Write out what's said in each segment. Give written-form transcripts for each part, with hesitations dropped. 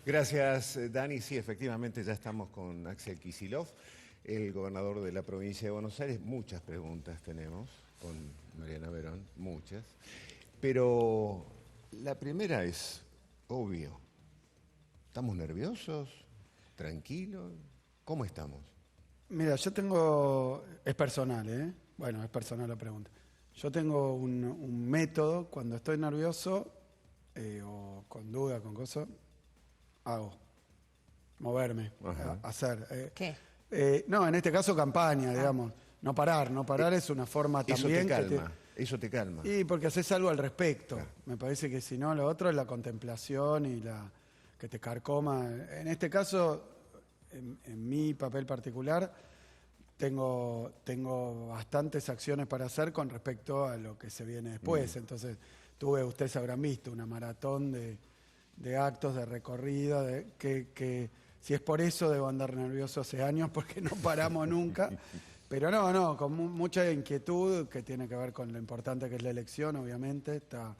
Gracias, Dani. Sí, efectivamente ya estamos con Axel Kicillof, el gobernador de la provincia de Buenos Aires. Muchas preguntas tenemos con Mariana Verón, muchas. Pero la primera es, obvio, ¿estamos nerviosos? ¿Tranquilos? ¿Cómo estamos? Mira, yo tengo, es personal, ¿eh? Bueno, es personal la pregunta. Yo tengo un método cuando estoy nervioso o con duda, con cosas, hago. Moverme, hacer. ¿Qué? No, en este caso campaña, digamos. No parar es una forma también Eso te calma. Y porque haces algo al respecto. Claro. Me parece que si no, lo otro es la contemplación y la que te carcoma. En este caso, en mi papel particular, tengo bastantes acciones para hacer con respecto a lo que se viene después. Entonces, ustedes habrán visto una maratón de actos, de recorrida, que si es por eso debo andar nervioso hace años porque no paramos nunca. Pero no, con mucha inquietud que tiene que ver con lo importante que es la elección, obviamente. Está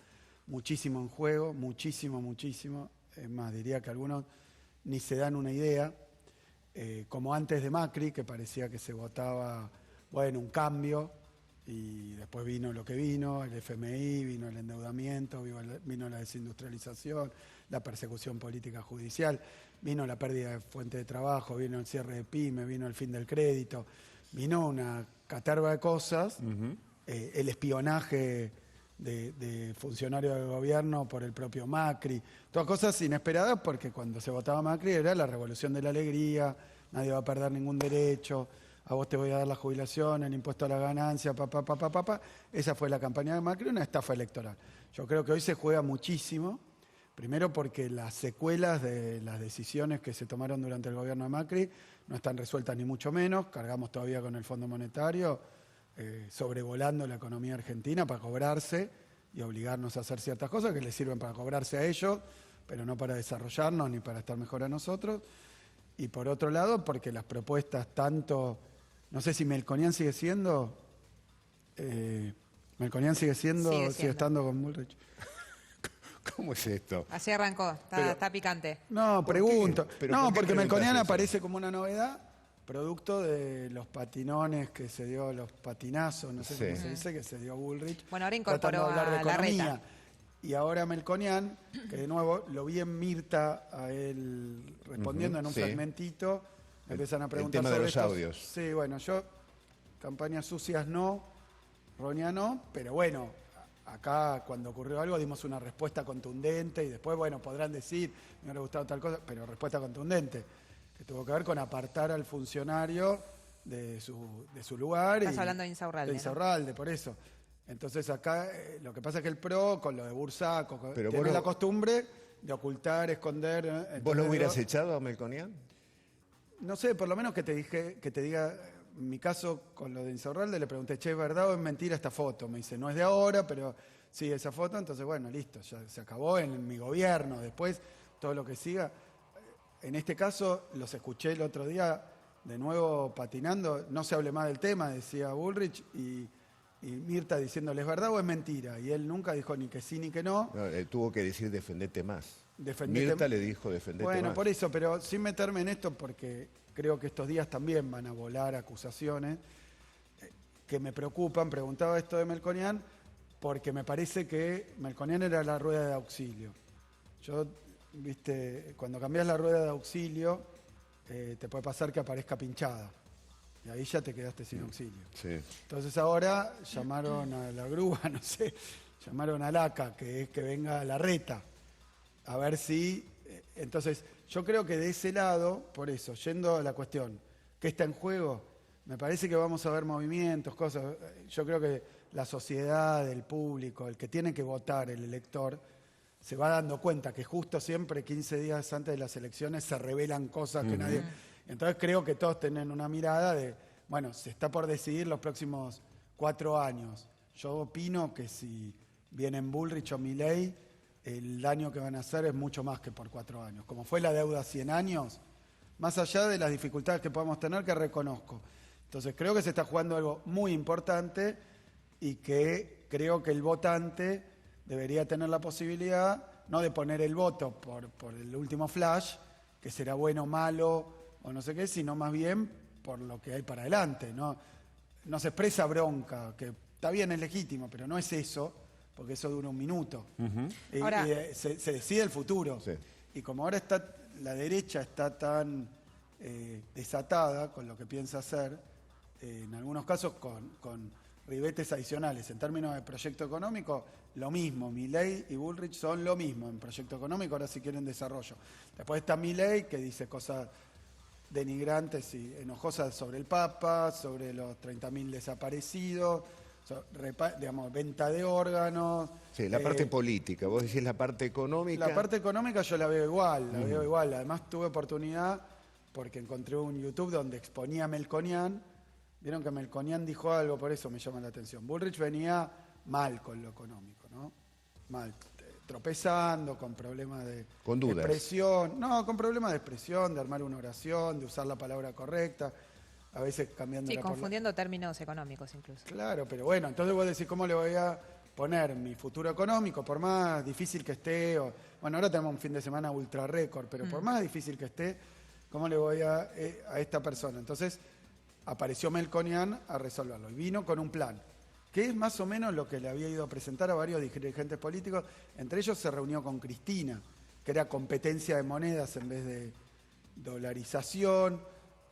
muchísimo en juego, muchísimo. Es más, diría que algunos ni se dan una idea. Como antes de Macri, que parecía que se votaba, bueno, un cambio, y después vino lo que vino, el FMI, vino el endeudamiento, vino la desindustrialización, la persecución política judicial, vino la pérdida de fuente de trabajo, vino el cierre de pyme, vino el fin del crédito, vino una caterva de cosas, el espionaje de funcionarios del gobierno por el propio Macri, todas cosas inesperadas porque cuando se votaba Macri era la revolución de la alegría, nadie va a perder ningún derecho, a vos te voy a dar la jubilación, el impuesto a la ganancia, Esa fue la campaña de Macri, una estafa electoral. Yo creo que hoy se juega muchísimo, primero porque las secuelas de las decisiones que se tomaron durante el gobierno de Macri no están resueltas ni mucho menos, cargamos todavía con el Fondo Monetario, sobrevolando la economía argentina para cobrarse y obligarnos a hacer ciertas cosas que les sirven para cobrarse a ellos, pero no para desarrollarnos ni para estar mejor a nosotros. Y por otro lado, porque las propuestas tanto... No sé si Melconian sigue siendo... Melconian sigue estando con Bullrich. ¿Cómo es esto? Así arrancó, está picante. No, pregunto. No, porque Melconian eso? aparece como una novedad, producto de los patinones que se dio, los patinazos, no sé cómo se dice, que se dio Bullrich. Bueno, ahora incorporó a Larreta. Y ahora Melconian, que de nuevo lo vi en Mirta a él respondiendo en un fragmentito, me empiezan a preguntar el tema sobre de los audios. Sí, bueno, yo, campañas sucias no, Roña no, pero bueno, acá cuando ocurrió algo dimos una respuesta contundente y después, bueno, podrán decir, me hubiera gustado tal cosa, pero respuesta contundente, que tuvo que ver con apartar al funcionario de su lugar. Estás hablando de Insaurralde. De Insaurralde, ¿no? Por eso. Entonces acá lo que pasa es que el PRO, con lo de Bursaco, tiene la costumbre de ocultar, esconder. ¿Vos lo hubieras echado a Melconian? No sé, por lo menos que te diga, en mi caso con lo de Insaurralde le pregunté, che, ¿es verdad o es mentira esta foto? Me dice, no es de ahora, pero sí, esa foto, entonces bueno, listo, ya se acabó en mi gobierno, después todo lo que siga. En este caso los escuché el otro día de nuevo patinando, no se hable más del tema, decía Bullrich, y Mirta diciéndole, ¿es verdad o es mentira? Y él nunca dijo ni que sí ni que no. Tuvo que decir defendete más. Mirta le dijo defendete más. Bueno, por eso, pero sin meterme en esto, porque creo que estos días también van a volar acusaciones que me preocupan. Preguntaba esto de Melconian, porque me parece que Melconian era la rueda de auxilio. Yo, viste, cuando cambias la rueda de auxilio, te puede pasar que aparezca pinchada. Y ahí ya te quedaste sin auxilio. Sí. Entonces ahora llamaron a la grúa, no sé, llamaron a LACA, que es que venga Larreta, a ver si... Entonces, yo creo que de ese lado, por eso, yendo a la cuestión, ¿qué está en juego? Me parece que vamos a ver movimientos, cosas. Yo creo que la sociedad, el público, el que tiene que votar, el elector, se va dando cuenta que justo siempre 15 días antes de las elecciones se revelan cosas que nadie... Entonces creo que todos tienen una mirada de, bueno, se está por decidir los próximos 4 años. Yo opino que si vienen Bullrich o Milei, el daño que van a hacer es mucho más que por 4 años. Como fue la deuda 100 años, más allá de las dificultades que podamos tener, que reconozco. Entonces creo que se está jugando algo muy importante y que creo que el votante debería tener la posibilidad no de poner el voto por el último flash, que será bueno o malo o no sé qué, sino más bien por lo que hay para adelante. No se expresa bronca, que está bien, es legítimo, pero no es eso, porque eso dura un minuto. Ahora, Se decide el futuro. Sí. Y como ahora la derecha está tan desatada con lo que piensa hacer, en algunos casos con ribetes adicionales. En términos de proyecto económico, lo mismo. Milei y Bullrich son lo mismo en proyecto económico, ahora si quieren desarrollo. Después está Milei, que dice cosas denigrantes y enojosas sobre el Papa, sobre los 30.000 desaparecidos, digamos, venta de órganos. Sí, la parte política, vos decís la parte económica. La parte económica yo la veo igual, Además tuve oportunidad, porque encontré un YouTube donde exponía a Melconian. Vieron que Melconian dijo algo, por eso me llama la atención. Bullrich venía mal con lo económico, ¿no? Mal, tropezando, con problemas de expresión. No, con problemas de expresión, de armar una oración, de usar la palabra correcta, a veces cambiando sí, confundiendo términos económicos incluso. Claro, pero bueno, entonces vos decís, ¿cómo le voy a poner mi futuro económico? Por más difícil que esté, bueno, ahora tenemos un fin de semana ultra récord, pero por más difícil que esté, ¿cómo le voy a esta persona? Entonces apareció Melconian a resolverlo y vino con un plan, que es más o menos lo que le había ido a presentar a varios dirigentes políticos. Entre ellos se reunió con Cristina, que era competencia de monedas en vez de dolarización,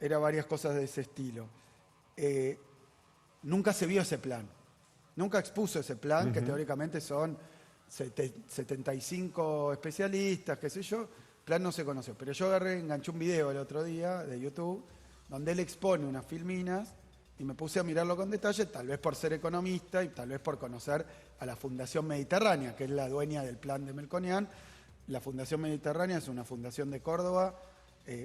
era varias cosas de ese estilo. Nunca se vio ese plan, nunca expuso ese plan, que teóricamente son 75 especialistas, qué sé yo, el plan no se conoció. Pero yo enganché un video el otro día de YouTube, donde él expone unas filminas, y me puse a mirarlo con detalle, tal vez por ser economista y tal vez por conocer a la Fundación Mediterránea, que es la dueña del plan de Melconian. La Fundación Mediterránea es una fundación de Córdoba,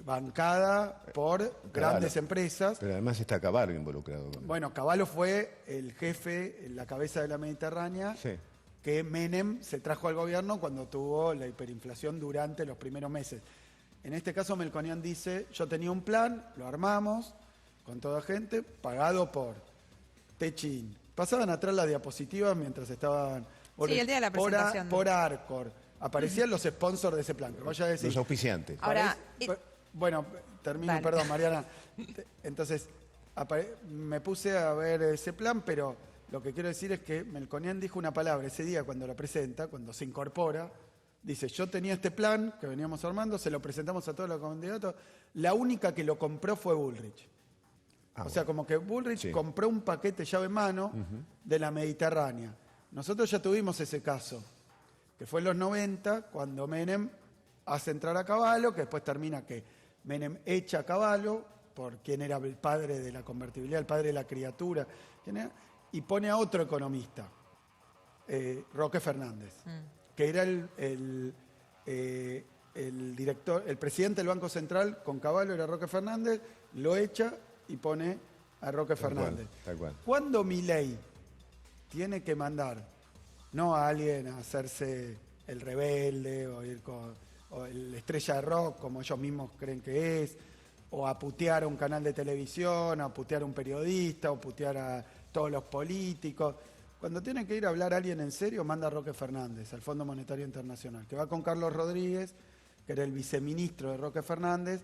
bancada por grandes empresas. Pero además está Cavallo involucrado. Bueno, Cavallo fue el jefe, la cabeza de la Mediterránea, sí, que Menem se trajo al gobierno cuando tuvo la hiperinflación durante los primeros meses. En este caso Melconian dice, yo tenía un plan, lo armamos con toda gente, pagado por Techin. Pasaban atrás las diapositivas mientras estaban... Sí, el día de la presentación. Por Arcor. Aparecían los sponsors de ese plan. Los auspiciantes. Ahora, bueno, termino, dale. Perdón, Mariana. Entonces, me puse a ver ese plan, pero lo que quiero decir es que Melconian dijo una palabra ese día cuando lo presenta, cuando se incorpora. Dice, yo tenía este plan que veníamos armando, se lo presentamos a todos los candidatos. La única que lo compró fue Bullrich. O sea, como que Bullrich compró un paquete llave en mano de la Mediterránea. Nosotros ya tuvimos ese caso, que fue en los 90, cuando Menem hace entrar a Cavallo, que después termina que Menem echa a Cavallo, por quien era el padre de la convertibilidad, el padre de la criatura, y pone a otro economista, Roque Fernández, que era el director, el presidente del Banco Central con Cavallo era Roque Fernández, lo echa y pone a Roque Fernández. Tal cual. Cuando Milei tiene que mandar, no a alguien a hacerse el rebelde o el estrella de rock, como ellos mismos creen que es, o a putear a un canal de televisión, a putear a un periodista, o putear a todos los políticos. Cuando tiene que ir a hablar a alguien en serio, manda a Roque Fernández, al Fondo Monetario Internacional, que va con Carlos Rodríguez, que era el viceministro de Roque Fernández,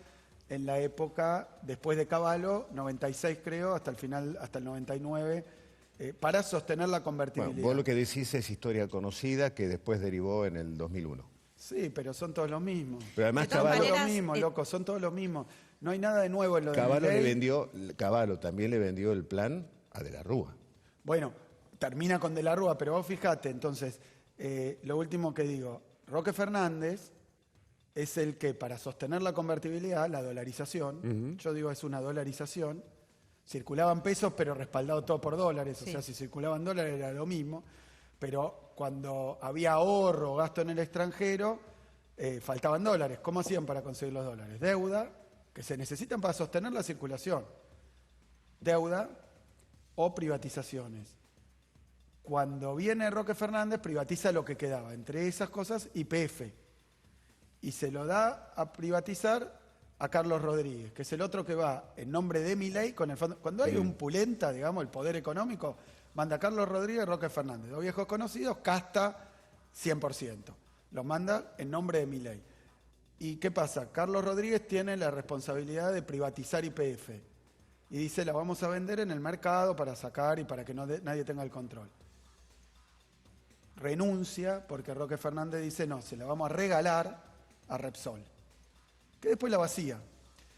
en la época, después de Cavallo, 96 creo, hasta el final, hasta el 99, para sostener la convertibilidad. Bueno, vos lo que decís es historia conocida que después derivó en el 2001. Sí, pero son todos los mismos. Pero además son todos los mismos, loco, son todos los mismos. No hay nada de nuevo en lo de Cavallo también le vendió el plan a De la Rúa. Bueno, termina con De la Rúa, pero vos fijate, entonces, lo último que digo, Roque Fernández es el que para sostener la convertibilidad, la dolarización, yo digo es una dolarización, circulaban pesos pero respaldado todo por dólares, o sea, si circulaban dólares era lo mismo, pero cuando había ahorro o gasto en el extranjero, faltaban dólares. ¿Cómo hacían para conseguir los dólares? Deuda, que se necesitan para sostener la circulación. Deuda o privatizaciones. Cuando viene Roque Fernández, privatiza lo que quedaba, entre esas cosas YPF. Y se lo da a privatizar a Carlos Rodríguez, que es el otro que va en nombre de Milei con el fondo. Cuando hay un pulenta, digamos, el poder económico, manda a Carlos Rodríguez y Roque Fernández. Dos viejos conocidos, casta 100%. Lo manda en nombre de Milei. ¿Y qué pasa? Carlos Rodríguez tiene la responsabilidad de privatizar YPF. Y dice, la vamos a vender en el mercado para sacar y para que nadie tenga el control. Renuncia porque Roque Fernández dice, no, se la vamos a regalar a Repsol. Que después la vacía.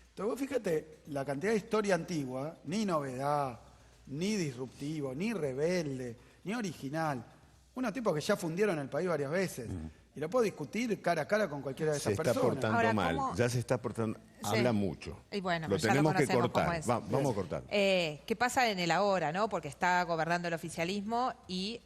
Entonces vos fíjate, la cantidad de historia antigua, ni novedad, ni disruptivo, ni rebelde, ni original. Unos tipos que ya fundieron el país varias veces. Y lo puedo discutir cara a cara con cualquiera de esas personas. Se está portando Ahora, mal, ¿cómo? ya se está portando, habla mucho. Y bueno, lo ya tenemos que conocemos cómo cortar, es. vamos a cortar. ¿Qué pasa en el ahora, no? Porque está gobernando el oficialismo y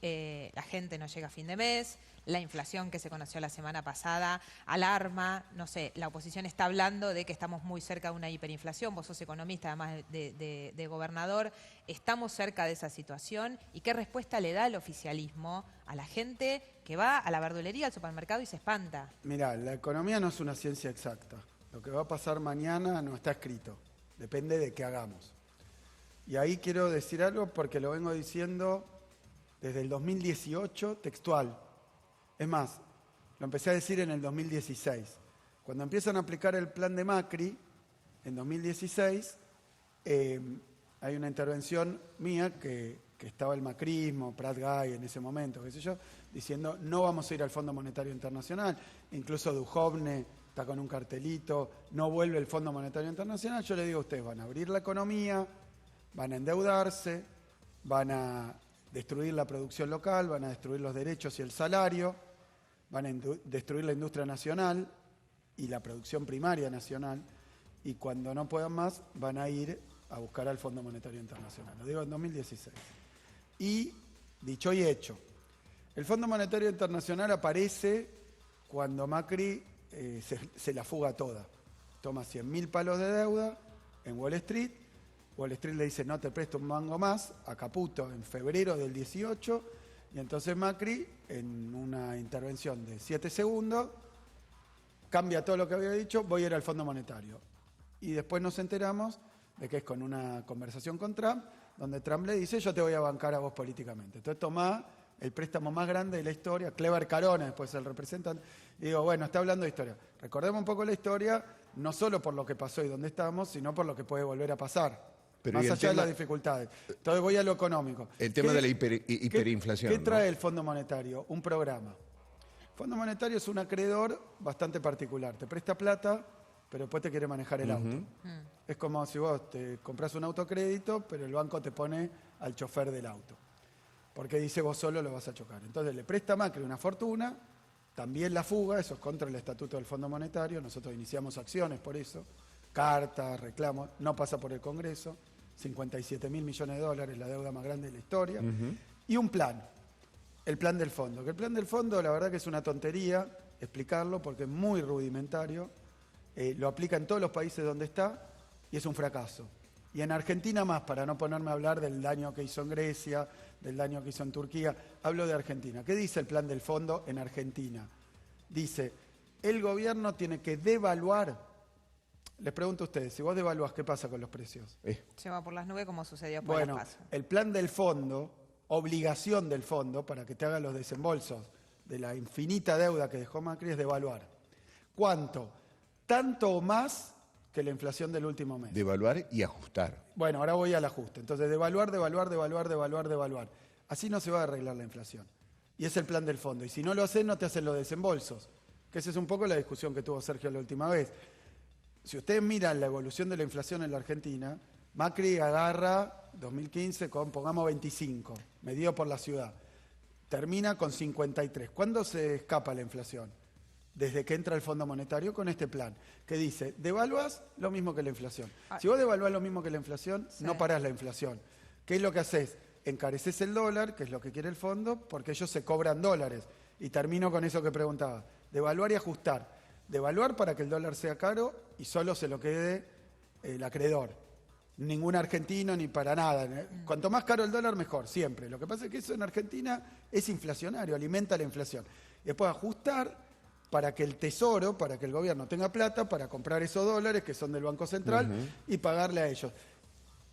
la gente no llega a fin de mes, la inflación que se conoció la semana pasada alarma, no sé, la oposición está hablando de que estamos muy cerca de una hiperinflación, vos sos economista además de gobernador, estamos cerca de esa situación y qué respuesta le da el oficialismo a la gente que va a la verdulería, al supermercado y se espanta. Mirá, la economía no es una ciencia exacta. Lo que va a pasar mañana no está escrito. Depende de qué hagamos. Y ahí quiero decir algo porque lo vengo diciendo desde el 2018 textual. Es más, lo empecé a decir en el 2016. Cuando empiezan a aplicar el plan de Macri, en 2016, hay una intervención mía que estaba el macrismo, Prat Gay en ese momento, qué sé yo, diciendo no vamos a ir al Fondo Monetario Internacional, incluso Duhovne está con un cartelito, no vuelve el Fondo Monetario Internacional. Yo le digo a ustedes, van a abrir la economía, van a endeudarse, van a destruir la producción local, van a destruir los derechos y el salario, van a destruir la industria nacional y la producción primaria nacional, y cuando no puedan más van a ir a buscar al Fondo Monetario Internacional. Lo digo en 2016. Y dicho y hecho, el Fondo Monetario Internacional aparece cuando Macri se la fuga toda. Toma 100.000 palos de deuda en Wall Street. Wall Street le dice, no te presto un mango más, a Caputo en febrero del 18, y entonces Macri, en una intervención de 7 segundos, cambia todo lo que había dicho, voy a ir al Fondo Monetario. Y después nos enteramos de que es con una conversación con Trump, donde Trump le dice, yo te voy a bancar a vos políticamente. Entonces tomá el préstamo más grande de la historia, Clever Carone, después el representante, y digo, bueno, está hablando de historia. Recordemos un poco la historia, no solo por lo que pasó y dónde estamos, sino por lo que puede volver a pasar. Pero más allá de las dificultades. Entonces voy a lo económico. El tema de la hiperinflación. ¿Qué trae el Fondo Monetario? Un programa. El Fondo Monetario es un acreedor bastante particular. Te presta plata, pero después te quiere manejar el auto. Es como si vos te compras un autocrédito, pero el banco te pone al chofer del auto. Porque dice vos solo lo vas a chocar. Entonces le presta a Macri una fortuna, también la fuga, eso es contra el estatuto del Fondo Monetario. Nosotros iniciamos acciones por eso. Cartas, reclamos, no pasa por el Congreso. 57.000 millones de dólares, la deuda más grande de la historia, y un plan, el plan del fondo. Que el plan del fondo, la verdad que es una tontería explicarlo porque es muy rudimentario, lo aplica en todos los países donde está y es un fracaso. Y en Argentina más, para no ponerme a hablar del daño que hizo en Grecia, del daño que hizo en Turquía, hablo de Argentina. ¿Qué dice el plan del fondo en Argentina? Dice, el gobierno tiene que devaluar. Les pregunto a ustedes, si vos devaluás, ¿qué pasa con los precios? Se va por las nubes como sucedió por las PASO. El plan del fondo, obligación del fondo, para que te hagan los desembolsos de la infinita deuda que dejó Macri, es devaluar. ¿Cuánto? Tanto o más que la inflación del último mes. Devaluar y ajustar. Bueno, ahora voy al ajuste. Entonces, devaluar. Así no se va a arreglar la inflación. Y es el plan del fondo. Y si no lo haces, no te hacen los desembolsos. Que esa es un poco la discusión que tuvo Sergio la última vez. Si ustedes miran la evolución de la inflación en la Argentina, Macri agarra 2015 con, pongamos, 25, medido por la ciudad. Termina con 53. ¿Cuándo se escapa la inflación? Desde que entra el Fondo Monetario con este plan, que dice, devaluás lo mismo que la inflación. Si vos devaluás lo mismo que la inflación, no parás la inflación. ¿Qué es lo que haces? Encareces el dólar, que es lo que quiere el fondo, porque ellos se cobran dólares. Y termino con eso que preguntaba. Devaluar y ajustar. Devaluar para que el dólar sea caro y solo se lo quede el acreedor. Ningún argentino ni para nada. Cuanto más caro el dólar, mejor, siempre. Lo que pasa es que eso en Argentina es inflacionario, alimenta la inflación. Y después ajustar para que el tesoro, para que el gobierno tenga plata para comprar esos dólares que son del Banco Central y pagarle a ellos.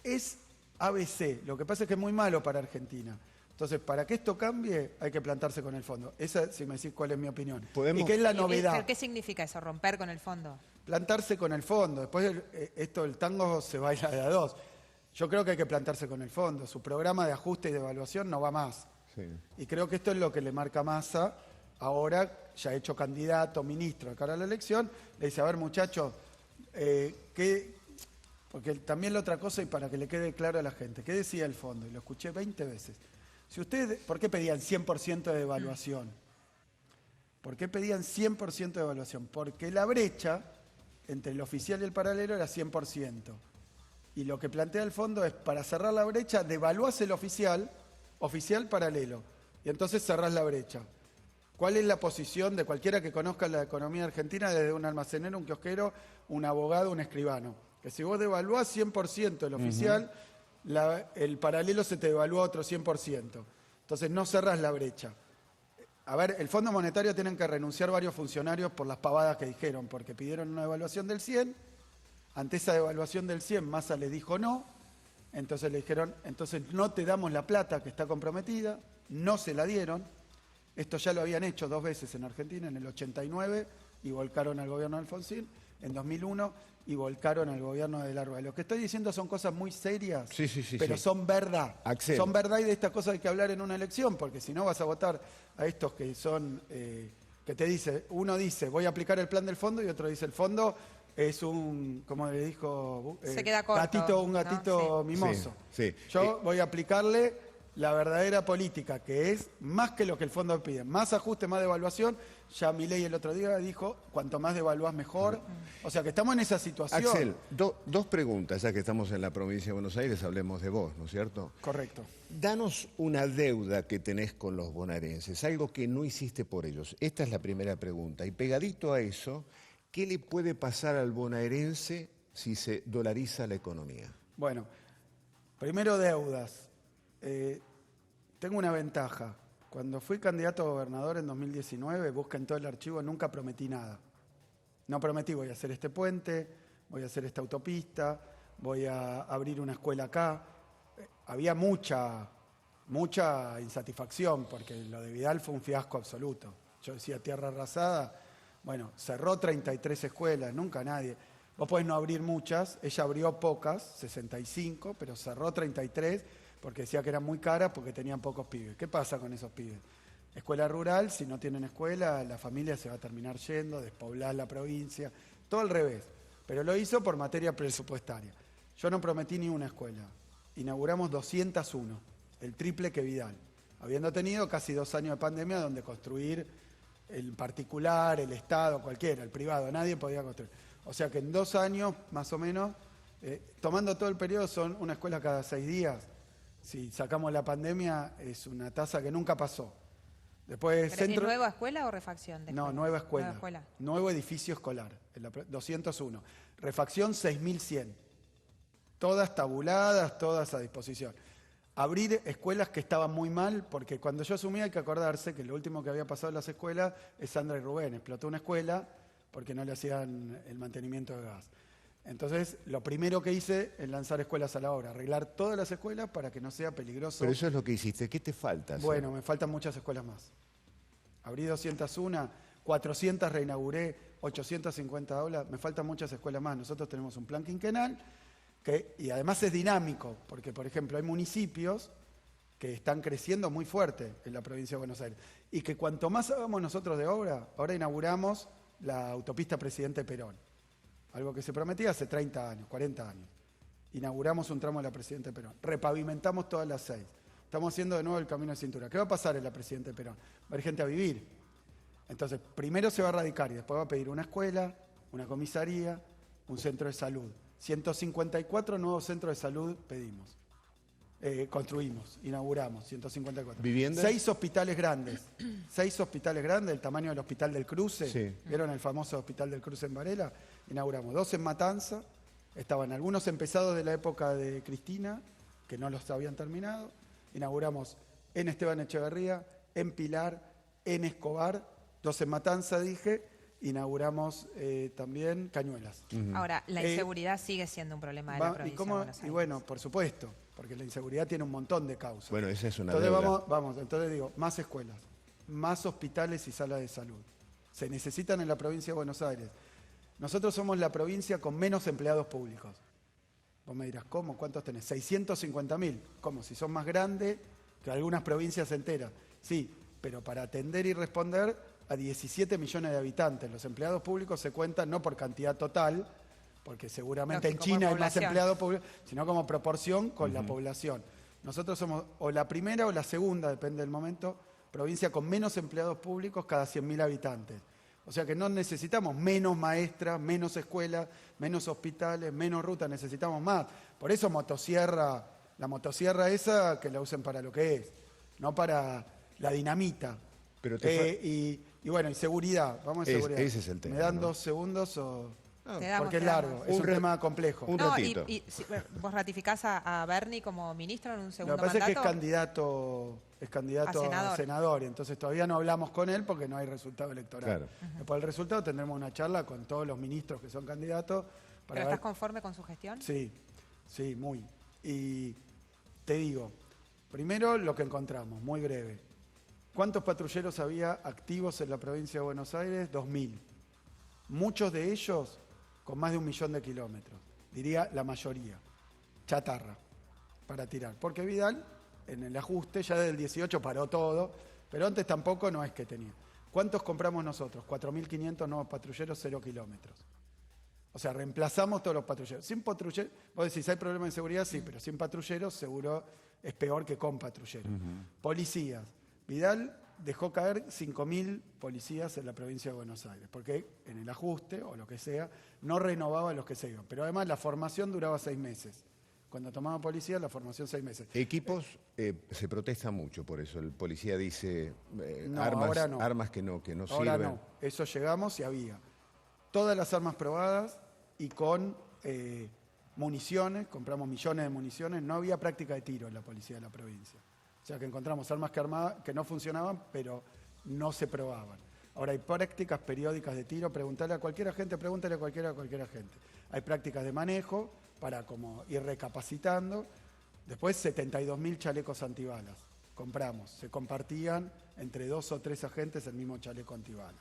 Es ABC. Lo que pasa es que es muy malo para Argentina. Entonces, para que esto cambie, hay que plantarse con el fondo. Esa, si me decís cuál es mi opinión. ¿Podemos? ¿Y qué es la ¿Pero novedad? qué significa eso, romper con el fondo? Plantarse con el fondo. Después el tango se baila de a dos. Yo creo que hay que plantarse con el fondo. Su programa de ajuste y de evaluación no va más. Sí. Y creo que esto es lo que le marca Massa. Ahora, ya hecho candidato, ministro de cara a la elección, le dice, a ver muchachos, porque también la otra cosa, y para que le quede claro a la gente, ¿qué decía el fondo? Y lo escuché 20 veces. Si ustedes, ¿por qué pedían 100% de evaluación? ¿Por qué pedían 100% de evaluación? Porque la brecha entre el oficial y el paralelo era 100%. Y lo que plantea el fondo es, para cerrar la brecha, devaluás el oficial paralelo. Y entonces cerrás la brecha. ¿Cuál es la posición de cualquiera que conozca la economía argentina, desde un almacenero, un kiosquero, un abogado, un escribano? Que si vos devaluás 100% el oficial, el paralelo se te devalúa otro 100%. Entonces no cerrás la brecha. A ver, el Fondo Monetario tienen que renunciar varios funcionarios por las pavadas que dijeron, porque pidieron una devaluación del 100. Ante esa devaluación del 100, Massa les dijo no. Entonces le dijeron, entonces no te damos la plata que está comprometida. No se la dieron. Esto ya lo habían hecho 2 veces en Argentina, en el 89, y volcaron al gobierno de Alfonsín, en 2001, y volcaron al gobierno de Larva. Lo que estoy diciendo son cosas muy serias, pero son verdad. Axel. Son verdad, y de estas cosas hay que hablar en una elección, porque si no vas a votar a estos que son, que te dice, uno dice, voy a aplicar el plan del fondo, y otro dice, el fondo es un, como le dijo, Se queda corto, un gatito ¿no? Sí. mimoso. Sí, sí. Yo voy a aplicarle la verdadera política, que es más que lo que el fondo pide, más ajuste, más devaluación. Ya Milei el otro día dijo, cuanto más devaluás mejor. O sea que estamos en esa situación. Axel, 2 preguntas, ya que estamos en la provincia de Buenos Aires, hablemos de vos, ¿no es cierto? Correcto. Danos una deuda que tenés con los bonaerenses, algo que no hiciste por ellos. Esta es la primera pregunta. Y pegadito a eso, ¿qué le puede pasar al bonaerense si se dolariza la economía? Bueno, primero deudas. Tengo una ventaja. Cuando fui candidato a gobernador en 2019, busquen todo el archivo, nunca prometí nada. No prometí, voy a hacer este puente, voy a hacer esta autopista, voy a abrir una escuela acá. Había mucha insatisfacción, porque lo de Vidal fue un fiasco absoluto. Yo decía tierra arrasada, bueno, cerró 33 escuelas, nunca nadie. Vos podés no abrir muchas, ella abrió pocas, 65, pero cerró 33, porque decía que eran muy caras porque tenían pocos pibes. ¿Qué pasa con esos pibes? Escuela rural, si no tienen escuela, la familia se va a terminar yendo, despoblar la provincia, todo al revés. Pero lo hizo por materia presupuestaria. Yo no prometí ni una escuela. Inauguramos 201, el triple que Vidal, habiendo tenido casi 2 años de pandemia donde construir el particular, el Estado, cualquiera, el privado, nadie podía construir. O sea que en 2 años, más o menos, tomando todo el periodo, son una escuela cada 6 días. Si sacamos la pandemia, es una tasa que nunca pasó. Después, ¿Es nueva escuela o refacción de escuela? No, nueva escuela. Nuevo edificio escolar, 201. Refacción 6.100. Todas tabuladas, todas a disposición. Abrir escuelas que estaban muy mal, porque cuando yo asumí hay que acordarse que lo último que había pasado en las escuelas es Sandra y Rubén. Explotó una escuela porque no le hacían el mantenimiento de gas. Entonces, lo primero que hice es lanzar escuelas a la obra, arreglar todas las escuelas para que no sea peligroso. Pero eso es lo que hiciste. ¿Qué te falta hacer? Bueno, me faltan muchas escuelas más. Abrí 201, 400 reinauguré, 850 aulas, me faltan muchas escuelas más. Nosotros tenemos un plan quinquenal y además es dinámico, porque, por ejemplo, hay municipios que están creciendo muy fuerte en la provincia de Buenos Aires y que cuanto más hagamos nosotros de obra, ahora inauguramos la autopista Presidente Perón. Algo que se prometía hace 30 años, 40 años. Inauguramos un tramo de la Presidente Perón. Repavimentamos todas las 6. Estamos haciendo de nuevo el camino de cintura. ¿Qué va a pasar en la Presidente Perón? Va a haber gente a vivir. Entonces, primero se va a radicar y después va a pedir una escuela, una comisaría, un centro de salud. 154 nuevos centros de salud pedimos. Construimos, inauguramos, 154. ¿Viviendas? 6 hospitales grandes. 6 hospitales grandes, del tamaño del Hospital del Cruce. Sí. ¿Vieron el famoso Hospital del Cruce en Varela? Inauguramos 2 en Matanza. Estaban algunos empezados de la época de Cristina, que no los habían terminado. Inauguramos en Esteban Echeverría, en Pilar, en Escobar, 2 en Matanza, dije. Inauguramos también Cañuelas. Ahora, la inseguridad sigue siendo un problema de la provincia de Buenos Aires. Y bueno, por supuesto, porque la inseguridad tiene un montón de causas. Bueno, esa es una Entonces deuda. entonces digo, más escuelas, más hospitales y salas de salud. Se necesitan en la provincia de Buenos Aires. Nosotros somos la provincia con menos empleados públicos. Vos me dirás, ¿cómo? ¿Cuántos tenés? 650.000. ¿Cómo? Si son más grandes que algunas provincias enteras. Sí, pero para atender y responder a 17 millones de habitantes. Los empleados públicos se cuentan no por cantidad total, porque seguramente en China hay más empleados públicos, sino como proporción con la población. Nosotros somos o la primera o la segunda, depende del momento, provincia con menos empleados públicos cada 100.000 habitantes. O sea que no necesitamos menos maestras, menos escuelas, menos hospitales, menos rutas, necesitamos más. Por eso la motosierra esa que la usen para lo que es, no para la dinamita. Pero y bueno, y seguridad, vamos a seguridad. Ese es el tema. ¿Me dan ¿no? 2 segundos o...? Te damos, Porque es te largo, damos. es un tema complejo. un No, ratito. ¿Vos ratificás a Bernie como ministro en un Lo segundo que pasa mandato? es que es candidato A a senador, y entonces todavía no hablamos con él porque no hay resultado electoral. Claro. Después del resultado tendremos una charla con todos los ministros que son candidatos. ¿Pero estás conforme con su gestión? Sí, sí, muy. Y te digo, primero lo que encontramos, muy breve. ¿Cuántos patrulleros había activos en la provincia de Buenos Aires? 2.000. Muchos de ellos con más de 1 millón de kilómetros. Diría la mayoría. Chatarra para tirar. Porque Vidal, en el ajuste, ya desde el 18 paró todo, pero antes tampoco no es que tenía. ¿Cuántos compramos nosotros? 4.500 nuevos patrulleros, 0 kilómetros. O sea, reemplazamos todos los patrulleros. Sin patrulleros, vos decís, ¿hay problema de seguridad? Sí, pero sin patrulleros seguro es peor que con patrulleros. Policías. Vidal dejó caer 5.000 policías en la provincia de Buenos Aires, porque en el ajuste, o lo que sea, no renovaba los que se iban. Pero además la formación duraba 6 meses. Cuando tomaba policía, la formación 6 meses. Equipos, se protesta mucho por eso. El policía dice No, armas, ahora no. armas que no Ahora sirven. no, eso llegamos y había todas las armas probadas y con municiones, compramos millones de municiones, no había práctica de tiro en la policía de la provincia. O sea que encontramos armas que no funcionaban, pero no se probaban. Ahora hay prácticas periódicas de tiro, pregúntale a cualquier agente, pregúntale a cualquier agente. Hay prácticas de manejo para como ir recapacitando. Después 72.000 chalecos antibalas compramos, se compartían entre 2 o 3 agentes el mismo chaleco antibalas.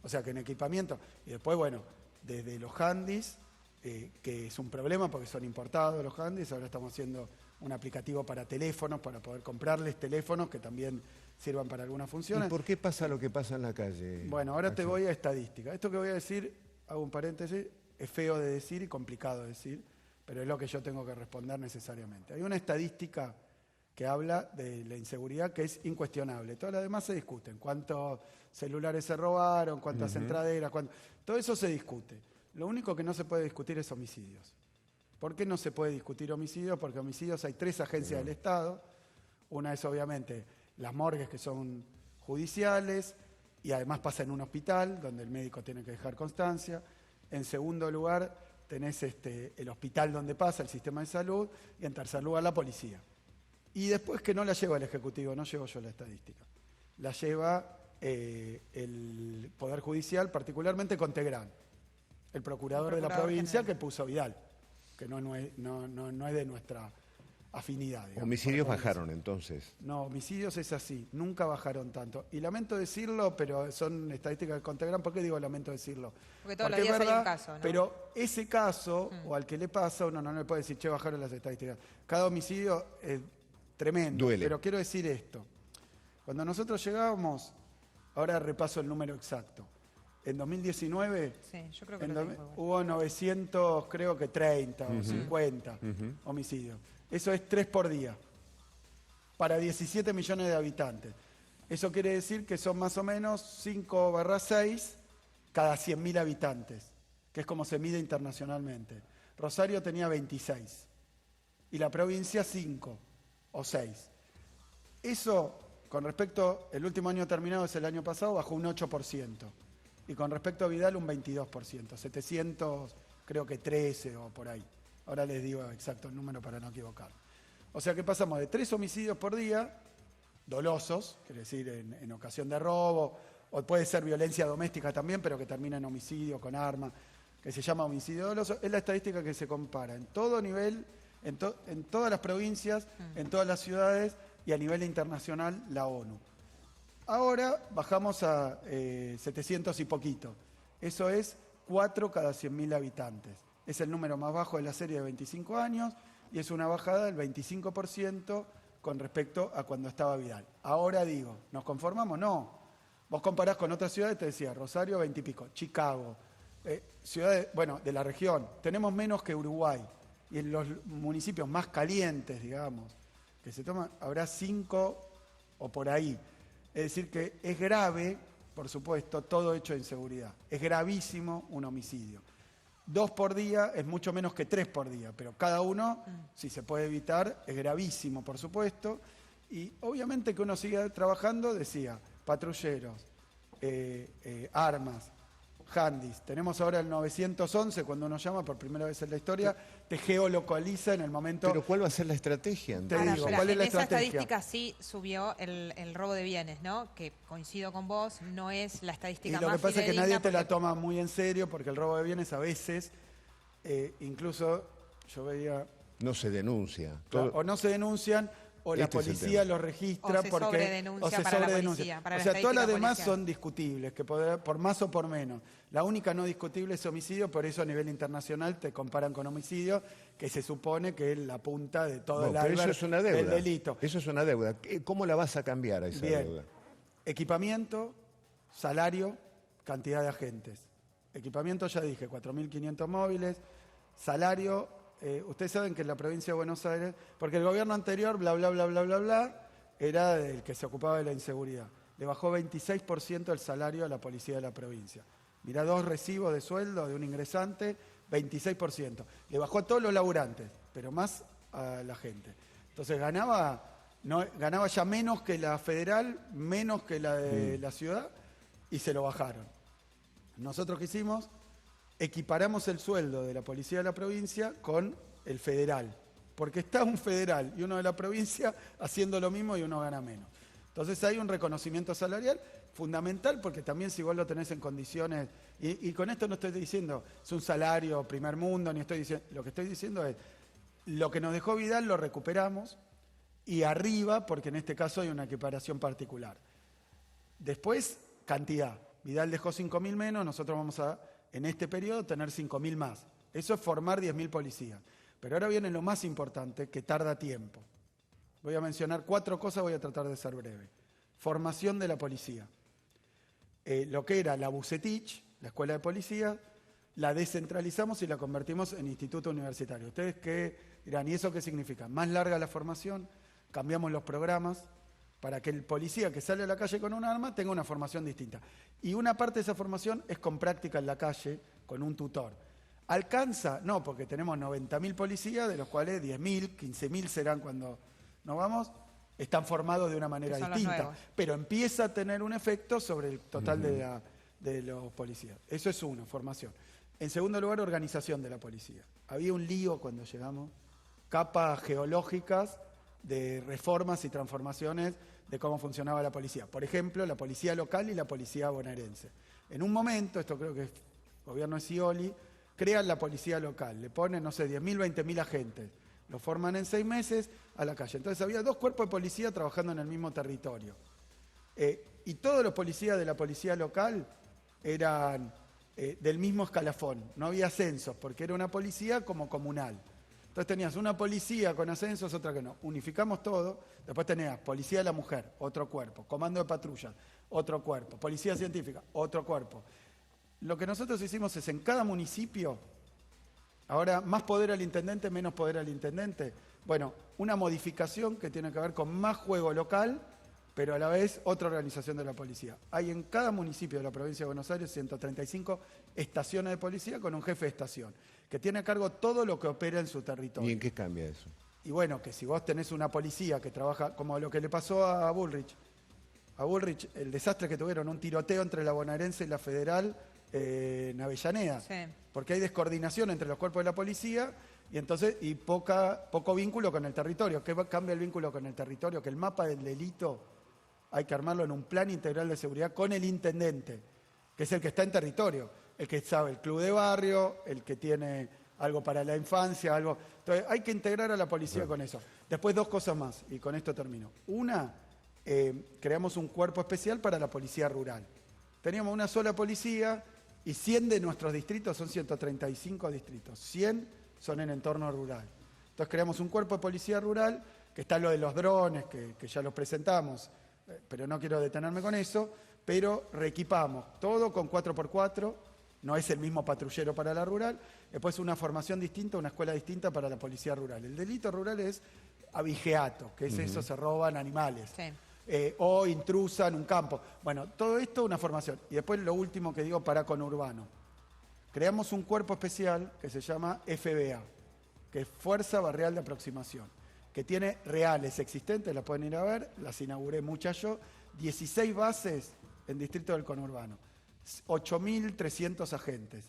O sea que en equipamiento, y después bueno, desde los handys, que es un problema porque son importados los handys, ahora estamos haciendo un aplicativo para teléfonos, para poder comprarles teléfonos que también sirvan para algunas funciones. ¿Y por qué pasa lo que pasa en la calle? Bueno, ahora te Axel? voy a estadística. Esto que voy a decir, hago un paréntesis, es feo de decir y complicado de decir, pero es lo que yo tengo que responder necesariamente. Hay una estadística que habla de la inseguridad que es incuestionable. Todas las demás se discuten. ¿Cuántos celulares se robaron? ¿Cuántas entraderas? Todo eso se discute. Lo único que no se puede discutir es homicidios. ¿Por qué no se puede discutir homicidios? Porque homicidios hay 3 agencias del Estado. Una es obviamente las morgues que son judiciales y además pasa en un hospital donde el médico tiene que dejar constancia. En segundo lugar tenés el hospital donde pasa el sistema de salud y en tercer lugar la policía. Y después que no la lleva el Ejecutivo, no llevo yo la estadística, la lleva el Poder Judicial, particularmente con Tegrán, el procurador de la provincia que puso Vidal, que no es de nuestra afinidad. Digamos, Homicidios bajaron entonces. No, homicidios es así, nunca bajaron tanto. Y lamento decirlo, pero son estadísticas con Tegrán. ¿Por qué digo lamento decirlo? Porque todos los es días hay verdad, un caso, ¿no? Pero ese caso, o al que le pasa, uno no le puede decir, che, bajaron las estadísticas. Cada homicidio es tremendo. Duele. Pero quiero decir esto. Cuando nosotros llegábamos, ahora repaso el número exacto. En 2019 Sí, yo creo que lo tengo igual. hubo 900, creo que 30 o 50 homicidios. Eso es 3 por día, para 17 millones de habitantes. Eso quiere decir que son más o menos 5/6 cada 100.000 habitantes, que es como se mide internacionalmente. Rosario tenía 26 y la provincia 5 o 6. Eso, con respecto, el último año terminado es el año pasado, bajó un 8%. Y con respecto a Vidal un 22%, 700, creo que 13 o por ahí. Ahora les digo exacto el número para no equivocar. O sea que pasamos de 3 homicidios por día, dolosos, quiere decir en ocasión de robo, o puede ser violencia doméstica también, pero que termina en homicidio con arma, que se llama homicidio doloso. Es la estadística que se compara en todo nivel en todas las provincias, en todas las ciudades y a nivel internacional la ONU. Ahora bajamos a 700 y poquito. Eso es 4 cada 100.000 habitantes. Es el número más bajo de la serie de 25 años y es una bajada del 25% con respecto a cuando estaba Vidal. Ahora digo, ¿nos conformamos? No. Vos comparás con otras ciudades, te decía, Rosario 20 y pico, Chicago, ciudades, bueno, de la región. Tenemos menos que Uruguay. Y en los municipios más calientes, digamos, que se toman, habrá 5 o por ahí. Es decir, que es grave, por supuesto, todo hecho de inseguridad. Es gravísimo un homicidio. 2 por día es mucho menos que 3 por día, pero cada uno, si se puede evitar, es gravísimo, por supuesto. Y obviamente que uno sigue trabajando, decía, patrulleros, armas, handys. Tenemos ahora el 911, cuando uno llama por primera vez en la historia, te geolocaliza en el momento... Pero ¿cuál va a ser la estrategia? Te entonces? digo, Ahora, ¿cuál es la en esa estrategia? estadística sí subió el robo de bienes, ¿no? Que coincido con vos, no es la Y estadística lo que más pasa es que nadie fidedigna te la porque- toma muy en serio, porque el robo de bienes a veces, incluso yo veía, No se denuncia. o no se denuncian, o la Este es el policía tema. lo registra O se porque sobredenuncia para la policía, para o la sea, todas las estadística demás policial. son discutibles, que por más o por menos. La única no discutible es homicidio, por eso a nivel internacional te comparan con homicidio, que se supone que es la punta de todo Bueno, el pero iceberg eso es una del deuda. delito. Eso es una deuda. ¿Cómo la vas a cambiar a esa Bien. deuda? Equipamiento, salario, cantidad de agentes. Equipamiento, ya dije, 4.500 móviles. Salario, ustedes saben que en la provincia de Buenos Aires, porque el gobierno anterior, bla, bla, bla, bla, bla, bla, era el que se ocupaba de la inseguridad. Le bajó 26% el salario a la policía de la provincia. Mirá, 2 recibos de sueldo de un ingresante, 26%. Le bajó a todos los laburantes, pero más a la gente. Entonces ganaba ya menos que la federal, menos que la de la ciudad, y se lo bajaron. Nosotros qué hicimos, equiparamos el sueldo de la policía de la provincia con el federal, porque está un federal y uno de la provincia haciendo lo mismo y uno gana menos. Entonces hay un reconocimiento salarial fundamental, porque también si vos lo tenés en condiciones, y con esto no estoy diciendo es un salario primer mundo, ni estoy diciendo, lo que estoy diciendo es, lo que nos dejó Vidal lo recuperamos, y arriba, porque en este caso hay una equiparación particular. Después, cantidad. Vidal dejó 5.000 menos, nosotros vamos a, en este periodo, tener 5.000 más. Eso es formar 10.000 policías. Pero ahora viene lo más importante, que tarda tiempo. Voy a mencionar 4 cosas, voy a tratar de ser breve. Formación de la policía. Lo que era la Bucetich, la escuela de policía, la descentralizamos y la convertimos en instituto universitario. ¿Ustedes qué dirán? ¿Y eso qué significa? Más larga la formación, cambiamos los programas para que el policía que sale a la calle con un arma tenga una formación distinta. Y una parte de esa formación es con práctica en la calle, con un tutor. ¿Alcanza? No, porque tenemos 90.000 policías, de los cuales 10.000, 15.000 serán cuando nos vamos, están formados de una manera Que son los distinta. nuevos. Pero empieza a tener un efecto sobre el total de los policías. Eso es uno, formación. En segundo lugar, organización de la policía. Había un lío cuando llegamos, capas geológicas de reformas y transformaciones de cómo funcionaba la policía. Por ejemplo, la policía local y la policía bonaerense. En un momento, esto creo que es gobierno de Scioli, crean la policía local, le ponen, no sé, 10.000, 20.000 agentes, lo forman en 6 meses a la calle. Entonces había 2 cuerpos de policía trabajando en el mismo territorio. Y todos los policías de la policía local eran del mismo escalafón, no había ascensos, porque era una policía como comunal. Entonces tenías una policía con ascensos, otra que no. Unificamos todo, después tenías policía de la mujer, otro cuerpo, comando de patrulla, otro cuerpo, policía científica, otro cuerpo. Lo que nosotros hicimos es en cada municipio, ahora más poder al intendente, menos poder al intendente. Bueno, una modificación que tiene que ver con más juego local, pero a la vez otra organización de la policía. Hay en cada municipio de la provincia de Buenos Aires 135 estaciones de policía con un jefe de estación, que tiene a cargo todo lo que opera en su territorio. ¿Y en qué cambia eso? Y bueno, que si vos tenés una policía que trabaja, como lo que le pasó a Bullrich, el desastre que tuvieron, un tiroteo entre la bonaerense y la federal en Avellaneda, Sí. porque hay descoordinación entre los cuerpos de la policía y entonces poco vínculo con el territorio. ¿Qué cambia el vínculo con el territorio? Que el mapa del delito hay que armarlo en un plan integral de seguridad con el intendente, que es el que está en territorio, el que sabe el club de barrio, el que tiene algo para la infancia, algo. Entonces, hay que integrar a la policía con eso. Después, 2 cosas más, y con esto termino. Una, creamos un cuerpo especial para la policía rural. Teníamos una sola policía y 100 de nuestros distritos, son 135 distritos, 100 son en entorno rural. Entonces creamos un cuerpo de policía rural, que está lo de los drones, que ya los presentamos, pero no quiero detenerme con eso, pero reequipamos todo con 4x4, no es el mismo patrullero para la rural, después una formación distinta, una escuela distinta para la policía rural. El delito rural es abigeato, que es eso, se roban animales. Sí. O intrusan un campo. Bueno, todo esto una formación. Y después lo último que digo para conurbano. Creamos un cuerpo especial que se llama FBA, que es Fuerza Barrial de Aproximación, que tiene reales existentes, la pueden ir a ver, las inauguré muchas yo, 16 bases en distrito del conurbano, 8.300 agentes,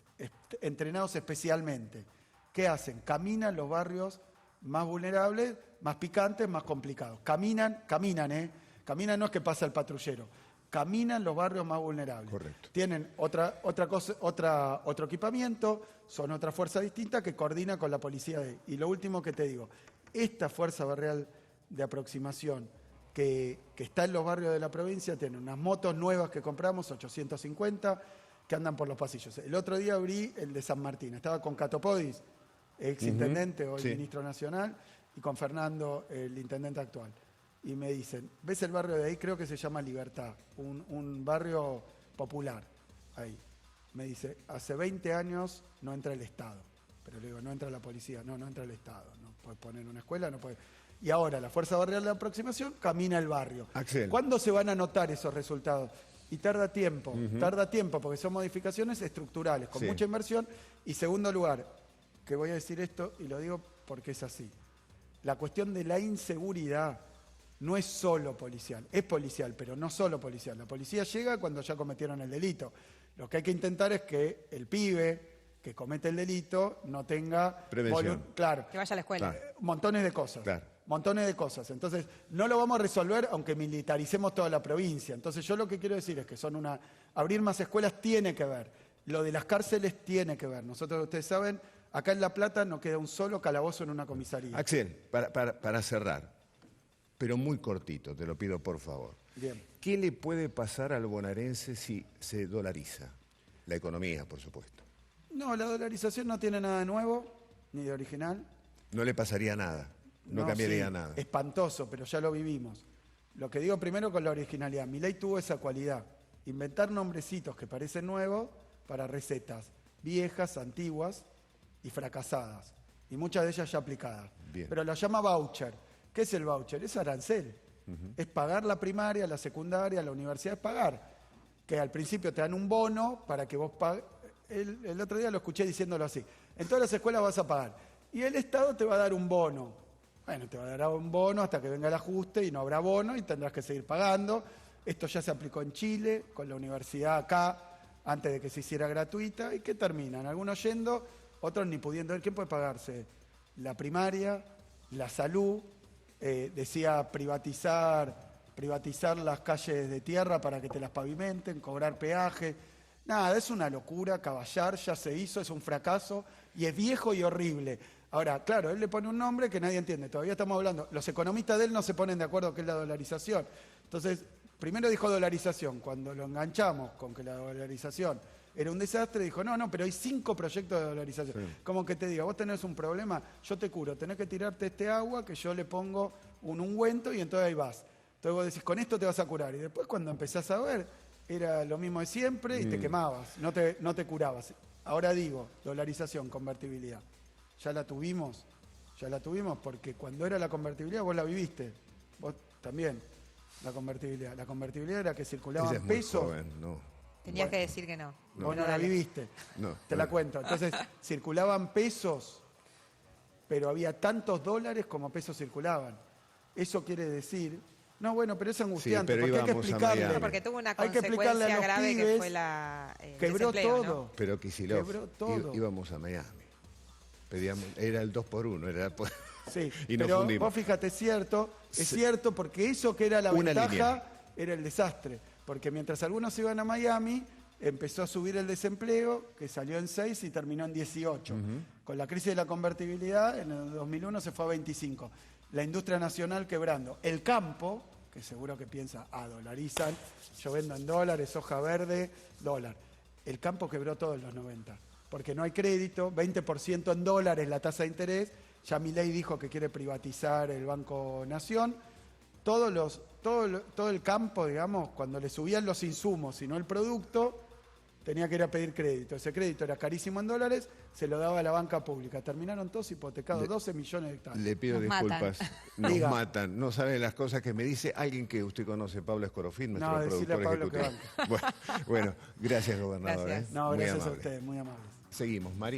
entrenados especialmente. ¿Qué hacen? Caminan los barrios más vulnerables, más picantes, más complicados. Caminan, Caminan no es que pasa el patrullero, caminan los barrios más vulnerables. Correcto. Tienen otro equipamiento, son otra fuerza distinta que coordina con la policía de... Y lo último que te digo, esta fuerza barrial de aproximación que está en los barrios de la provincia tiene unas motos nuevas que compramos, 850, que andan por los pasillos. El otro día abrí el de San Martín, estaba con Catopodis, ex intendente, hoy ministro nacional, y con Fernando, el intendente actual. Y me dicen, ¿ves el barrio de ahí? Creo que se llama Libertad, un barrio popular ahí. Me dice, hace 20 años no entra el Estado. Pero le digo, no entra la policía, no entra el Estado. No puedes poner una escuela, no puede. Y ahora la Fuerza Barrial de Aproximación camina el barrio. Axel. ¿Cuándo se van a notar esos resultados? Y tarda tiempo porque son modificaciones estructurales, con mucha inversión. Y segundo lugar, que voy a decir esto y lo digo porque es así. La cuestión de la inseguridad no es solo policial, es policial, pero no solo policial. La policía llega cuando ya cometieron el delito. Lo que hay que intentar es que el pibe que comete el delito no tenga... Prevención. Claro. Que vaya a la escuela. Montones de cosas. Claro. Montones de cosas. Entonces, no lo vamos a resolver aunque militaricemos toda la provincia. Entonces, yo lo que quiero decir es que abrir más escuelas tiene que ver. Lo de las cárceles tiene que ver. Nosotros, ustedes saben, acá en La Plata no queda un solo calabozo en una comisaría. Axel, para cerrar, pero muy cortito, te lo pido por favor. Bien. ¿Qué le puede pasar al bonaerense si se dolariza? La economía, por supuesto. No, la dolarización no tiene nada de nuevo, ni de original. No le pasaría nada, no cambiaría sí, nada. Espantoso, pero ya lo vivimos. Lo que digo primero con la originalidad. Milei tuvo esa cualidad. Inventar nombrecitos que parecen nuevos para recetas viejas, antiguas y fracasadas. Y muchas de ellas ya aplicadas. Bien. Pero lo llama voucher. ¿Qué es el voucher? Es arancel. Es pagar la primaria, la secundaria, la universidad, es pagar. Que al principio te dan un bono para que vos pagues. El otro día lo escuché diciéndolo así. En todas las escuelas vas a pagar. Y el Estado te va a dar un bono. Bueno, te va a dar un bono hasta que venga el ajuste y no habrá bono y tendrás que seguir pagando. Esto ya se aplicó en Chile, con la universidad acá, antes de que se hiciera gratuita. ¿Y qué terminan? Algunos yendo, otros ni pudiendo. ¿Quién puede pagarse? La primaria, la salud. Decía privatizar las calles de tierra para que te las pavimenten, cobrar peaje. Nada, es una locura, caballar, ya se hizo, es un fracaso y es viejo y horrible. Ahora, claro, él le pone un nombre que nadie entiende, todavía estamos hablando, los economistas de él no se ponen de acuerdo que es la dolarización. Entonces, primero dijo dolarización, cuando lo enganchamos con que la dolarización era un desastre, dijo, no, pero hay 5 proyectos de dolarización. Sí. Como que te diga, vos tenés un problema, yo te curo, tenés que tirarte este agua que yo le pongo un ungüento y entonces ahí vas. Entonces vos decís, con esto te vas a curar. Y después cuando empezás a ver, era lo mismo de siempre y te quemabas, no te curabas. Ahora digo, dolarización, convertibilidad. Ya la tuvimos porque cuando era la convertibilidad vos la viviste, vos también, la convertibilidad. La convertibilidad era que circulaban pesos. Tenías que decir que no. Vos no la viviste. No. Te la cuento. Entonces, circulaban pesos, pero había tantos dólares como pesos circulaban. Eso quiere decir... No, bueno, pero es angustiante, sí, pero porque hay que explicarle. No, porque tuvo una consecuencia grave que fue el quebró todo. ¿no? Pero Kicillof, íbamos a Miami. Pedíamos, era el 2x1. Sí, y pero fundimos. Vos fíjate, es cierto, porque eso que era la ventaja línea. era el desastre. Porque mientras algunos iban a Miami, empezó a subir el desempleo, que salió en 6 y terminó en 18. Con la crisis de la convertibilidad, en el 2001 se fue a 25. La industria nacional quebrando. El campo, que seguro que piensa, dolarizan, yo vendo en dólares, hoja verde, dólar. El campo quebró todo en los 90, porque no hay crédito, 20% en dólares la tasa de interés. Ya Milei dijo que quiere privatizar el Banco Nación. Todo el campo, digamos, cuando le subían los insumos y no el producto, tenía que ir a pedir crédito. Ese crédito era carísimo en dólares, se lo daba a la banca pública. Terminaron todos hipotecados, 12 millones de hectáreas. Le pido Nos disculpas. matan. Diga. Matan. No saben las cosas que me dice alguien que usted conoce, Pablo Escorofín, nuestro No, decirle a productor Pablo ejecutivo. Bueno, gracias, gobernador. Gracias. No, Muy gracias a amable. ustedes, muy amables. Seguimos, María.